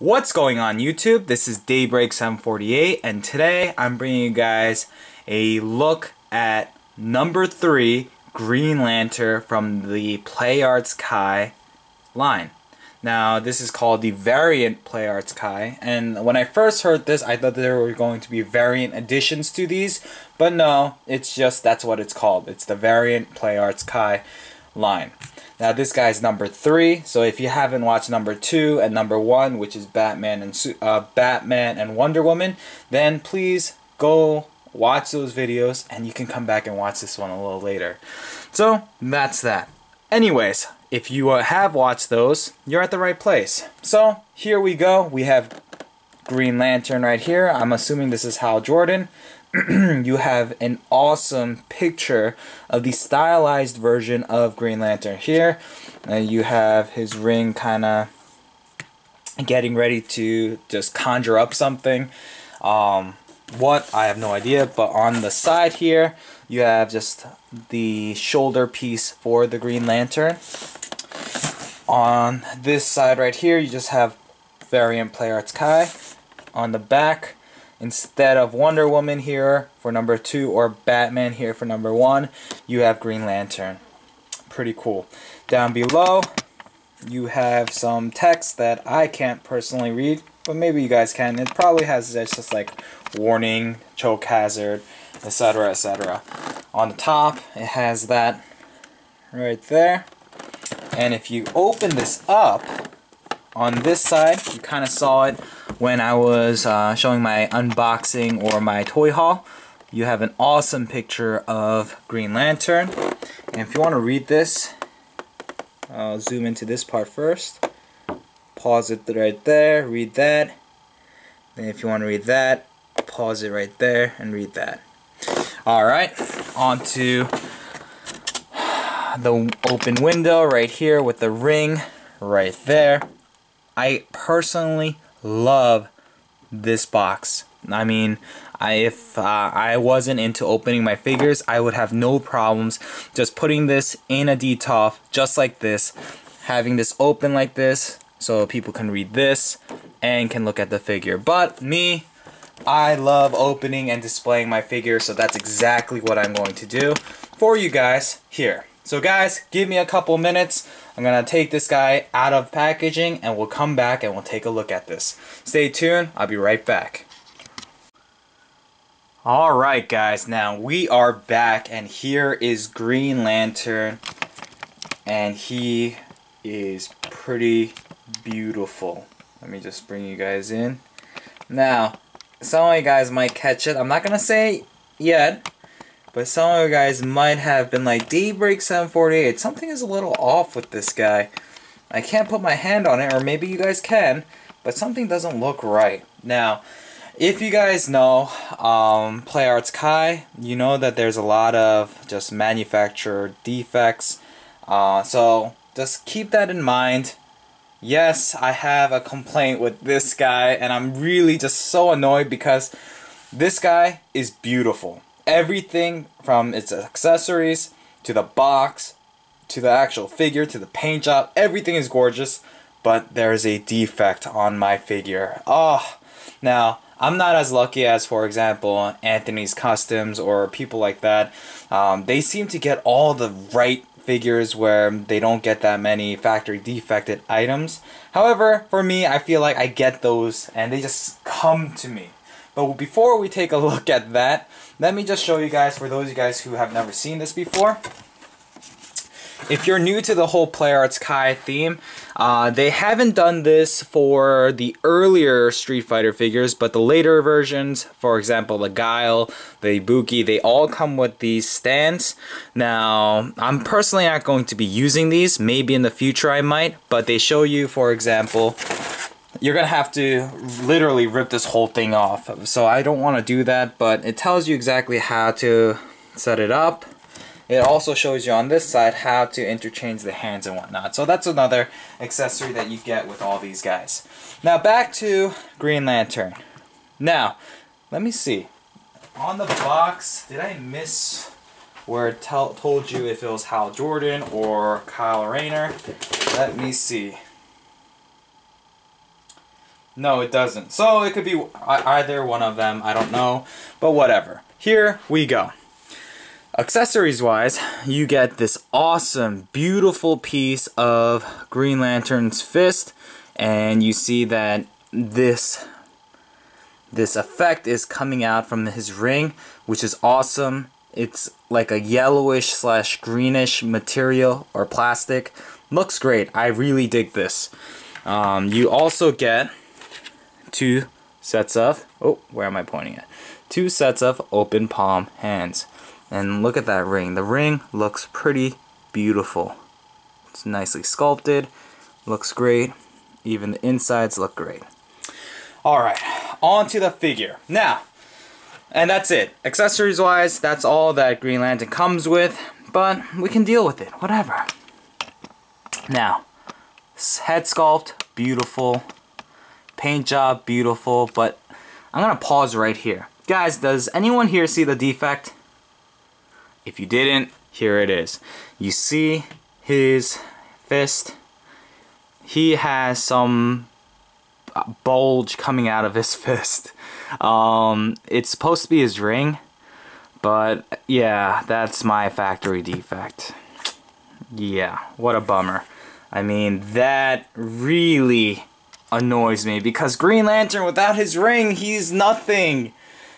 What's going on YouTube? This is Daybreak748 and today I'm bringing you guys a look at number 3 Green Lantern from the PlayArts Kai line. Now this is called the variant PlayArts Kai, and when I first heard this I thought there were going to be variant additions to these, but no, it's just that's what it's called. It's the variant PlayArts Kai line. Now this guy's number 3, so if you haven't watched number 2 and number 1, which is Batman and Wonder Woman, then please go watch those videos and you can come back and watch this one a little later. So that's that. Anyways, if you have watched those, you're at the right place. So here we go. We have Green Lantern right here. I'm assuming this is Hal Jordan. You have an awesome picture of the stylized version of Green Lantern here. You have his ring kind of getting ready to just conjure up something. What? I have no idea. But on the side here, you have just the shoulder piece for the Green Lantern. On this side right here, you just have variant PlayArts Kai. On the back, instead of Wonder Woman here for number 2 or Batman here for number 1, you have Green Lantern. Pretty cool. Down below, you have some text that I can't personally read, but maybe you guys can. It probably has just like warning, choke hazard, etc., etc. On the top, it has that right there. And if you open this up, on this side, you kind of saw it when I was showing my unboxing or my toy haul. You have an awesome picture of Green Lantern. And if you want to read this, I'll zoom into this part first. Pause it right there, read that. Then if you want to read that, pause it right there and read that. Alright, on to the open window right here with the ring right there. I personally love this box. I mean, if I wasn't into opening my figures, I would have no problems just putting this in a DTOF just like this, having this open like this so people can read this and can look at the figure. But me, I love opening and displaying my figure, so that's exactly what I'm going to do for you guys here. So guys, give me a couple minutes. I'm going to take this guy out of packaging and we'll come back and we'll take a look at this. Stay tuned, I'll be right back. Alright guys, now we are back and here is Green Lantern and he is pretty beautiful. Let me just bring you guys in. Now, some of you guys might catch it. I'm not going to say yet, but some of you guys might have been like, Daybreak748, something is a little off with this guy. I can't put my hand on it, or maybe you guys can, but something doesn't look right. Now, if you guys know PlayArts Kai, you know that there's a lot of just manufacturer defects. So just keep that in mind. Yes, I have a complaint with this guy, and I'm really just so annoyed because this guy is beautiful. Everything from its accessories to the box to the actual figure to the paint job, everything is gorgeous, but there's a defect on my figure. Oh, now I'm not as lucky as, for example, Anthony's Customs or people like that. They seem to get all the right figures where they don't get that many factory defected items. However, for me, I feel like I get those and they just come to me. But before we take a look at that, let me just show you guys, for those of you guys who have never seen this before. If you're new to the whole PlayArts Kai theme, they haven't done this for the earlier Street Fighter figures, but the later versions, for example, the Guile, the Ibuki, they all come with these stands. Now, I'm personally not going to be using these. Maybe in the future I might, but they show you, for example, you're going to have to literally rip this whole thing off. So I don't want to do that, but it tells you exactly how to set it up. It also shows you on this side how to interchange the hands and whatnot. So that's another accessory that you get with all these guys. Now back to Green Lantern. Now, let me see. On the box, did I miss where it told you if it was Hal Jordan or Kyle Rayner? Let me see. No, it doesn't. So it could be either one of them. I don't know. But whatever. Here we go. Accessories wise, you get this awesome, beautiful piece of Green Lantern's fist. And you see that this effect is coming out from his ring, which is awesome. It's like a yellowish slash greenish material or plastic. Looks great. I really dig this. You also get two sets of, where am I pointing at? Two sets of open palm hands. And look at that ring. The ring looks pretty beautiful. It's nicely sculpted. Looks great. Even the insides look great. Alright, on to the figure. Now, and that's it. Accessories wise, that's all that Green Lantern comes with. But we can deal with it. Whatever. Now, head sculpt, beautiful. Paint job, beautiful. But I'm going to pause right here. Guys, does anyone here see the defect? If you didn't, here it is. You see his fist. He has some bulge coming out of his fist. It's supposed to be his ring, but yeah, that's my factory defect. Yeah, what a bummer. I mean, that really annoys me because Green Lantern without his ring, he's nothing.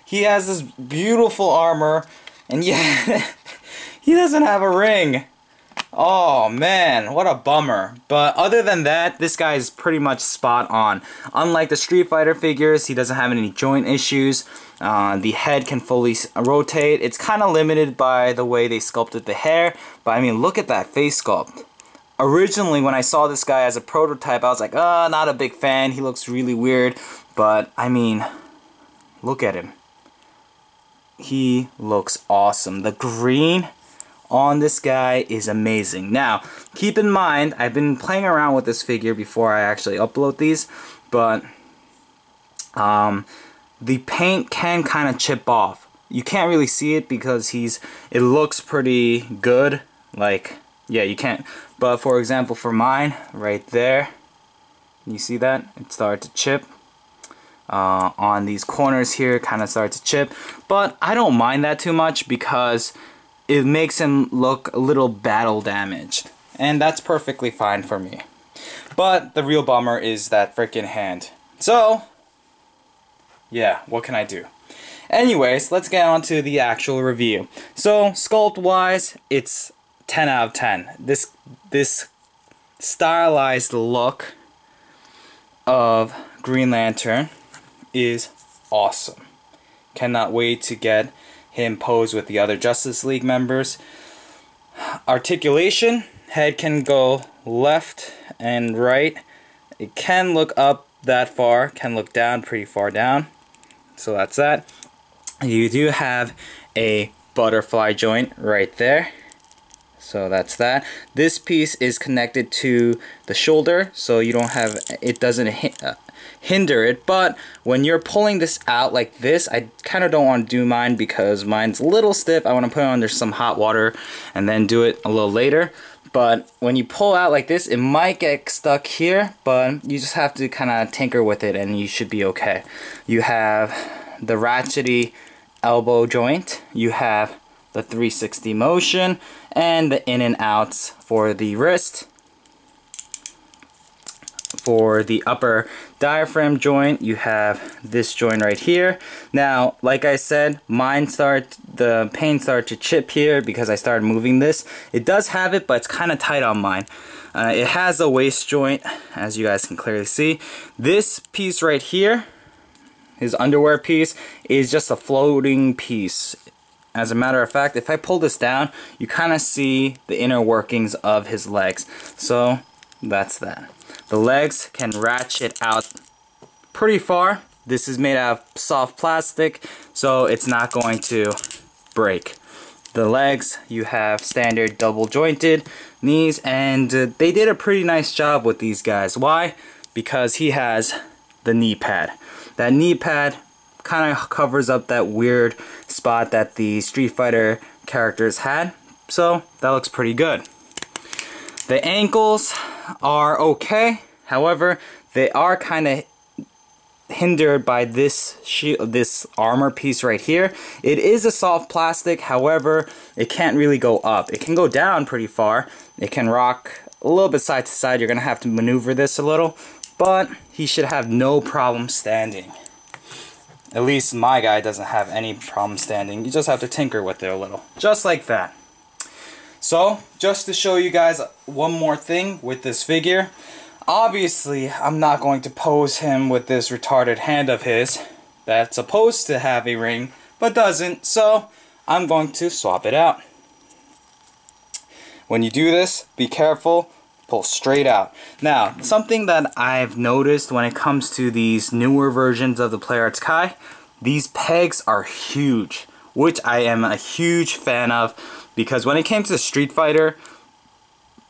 He has this beautiful armor, and yeah, he doesn't have a ring. Oh man, what a bummer. But other than that, this guy is pretty much spot on. Unlike the Street Fighter figures, he doesn't have any joint issues. The head can fully rotate. It's kind of limited by the way they sculpted the hair, but I mean, look at that face sculpt. Originally, when I saw this guy as a prototype, I was like, not a big fan. He looks really weird. But, I mean, look at him. He looks awesome. The green on this guy is amazing. Now, keep in mind, I've been playing around with this figure before I actually upload these, but the paint can kind of chip off. You can't really see it because it looks pretty good. Like, yeah, you can't. But for example, for mine, right there, you see that? It started to chip. On these corners here, kind of started to chip. But I don't mind that too much because it makes him look a little battle damaged. And that's perfectly fine for me. But the real bummer is that freaking hand. So, yeah, what can I do? Anyways, let's get on to the actual review. So, sculpt-wise, it's 10 out of 10. This stylized look of Green Lantern is awesome. Cannot wait to get him posed with the other Justice League members. Articulation, head can go left and right. It can look up that far, can look down pretty far down. So that's that. You do have a butterfly joint right there. So that's that. This piece is connected to the shoulder, so you don't have, it doesn't hinder it. But when you're pulling this out like this, I kind of don't want to do mine because mine's a little stiff. I want to put it under some hot water and then do it a little later. But when you pull out like this, it might get stuck here, but you just have to kind of tinker with it and you should be okay. You have the ratchety elbow joint. You have the 360 motion and the in and outs for the wrist. For the upper diaphragm joint, you have this joint right here. Now, like I said, the paint started to chip here because I started moving this. It does have it, but it's kind of tight on mine. It has a waist joint, as you guys can clearly see. This piece right here, his underwear piece, is just a floating piece. As a matter of fact, if I pull this down, you kind of see the inner workings of his legs. So, that's that. The legs can ratchet out pretty far. This is made out of soft plastic, so it's not going to break. The legs, you have standard double jointed knees, and they did a pretty nice job with these guys. Why? Because he has the knee pad. That knee pad kind of covers up that weird spot that the Street Fighter characters had, so that looks pretty good. The ankles are okay, however, they are kind of hindered by this this armor piece right here. It is a soft plastic, however, it can't really go up. It can go down pretty far. It can rock a little bit side to side. You're gonna have to maneuver this a little, but he should have no problem standing. At least my guy doesn't have any problem standing. You just have to tinker with it a little, just like that. So, just to show you guys one more thing with this figure, obviously I'm not going to pose him with this retarded hand of his that's supposed to have a ring but doesn't, so I'm going to swap it out. When you do this, be careful, pull straight out. Now, something that I've noticed when it comes to these newer versions of the PlayArts Kai, these pegs are huge, which I am a huge fan of, because when it came to Street Fighter,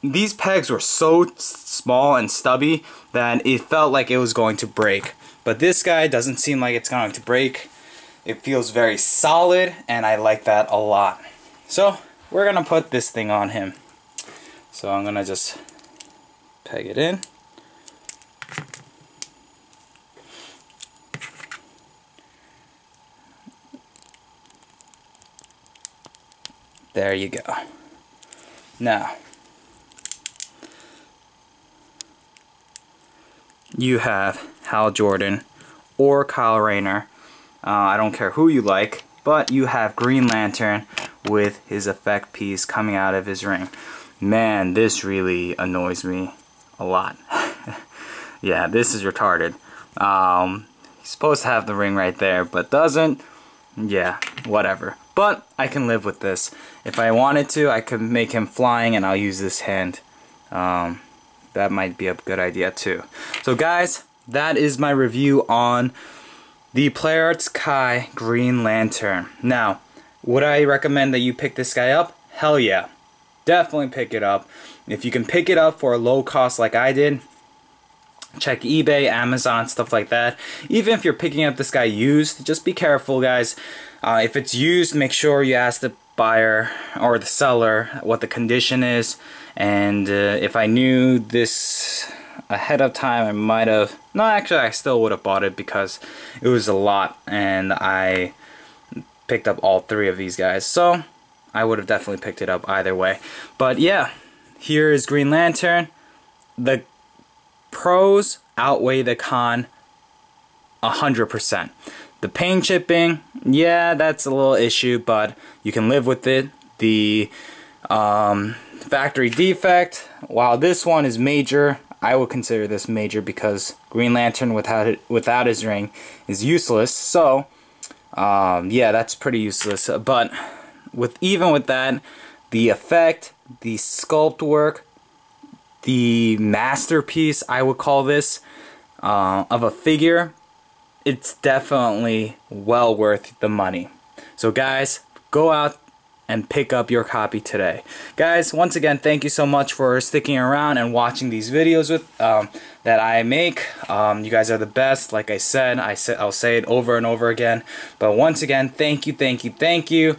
these pegs were so small and stubby that it felt like it was going to break. But this guy doesn't seem like it's going to break. It feels very solid, and I like that a lot. So, we're gonna put this thing on him. So I'm gonna just peg it in. There you go. Now, you have Hal Jordan or Kyle Rayner. I don't care who you like, but you have Green Lantern with his effect piece coming out of his ring. Man, this really annoys me a lot. Yeah, this is retarded. He's supposed to have the ring right there, but doesn't. Yeah, whatever. But I can live with this. If I wanted to, I could make him flying and I'll use this hand. That might be a good idea too. So guys, that is my review on the PlayArts Kai Green Lantern. Now, would I recommend that you pick this guy up? Hell yeah. Definitely pick it up. If you can pick it up for a low cost like I did, check eBay, Amazon, stuff like that. Even if you're picking up this guy used, just be careful, guys. If it's used, make sure you ask the buyer or the seller what the condition is. And if I knew this ahead of time, I might have... No, actually, I still would have bought it because it was a lot. And I picked up all three of these guys. So, I would have definitely picked it up either way. But yeah, here is Green Lantern. The pros outweigh the con 100%. The paint chipping, yeah, that's a little issue, but you can live with it. The factory defect, while this one is major, I would consider this major because Green Lantern without his ring is useless. So, yeah, that's pretty useless. But even with that, the effect, the sculpt work, the masterpiece, I would call this, of a figure, it's definitely well worth the money. So guys, go out and pick up your copy today. Guys, once again, thank you so much for sticking around and watching these videos that I make. You guys are the best. Like I said, I'll say it over and over again. But once again, thank you, thank you, thank you.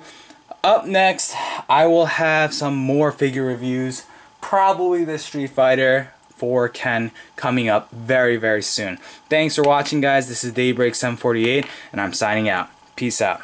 Up next, I will have some more figure reviews. Probably the Street Fighter 4 Ken coming up very, very soon. Thanks for watching, guys. This is Daybreak 748, and I'm signing out. Peace out.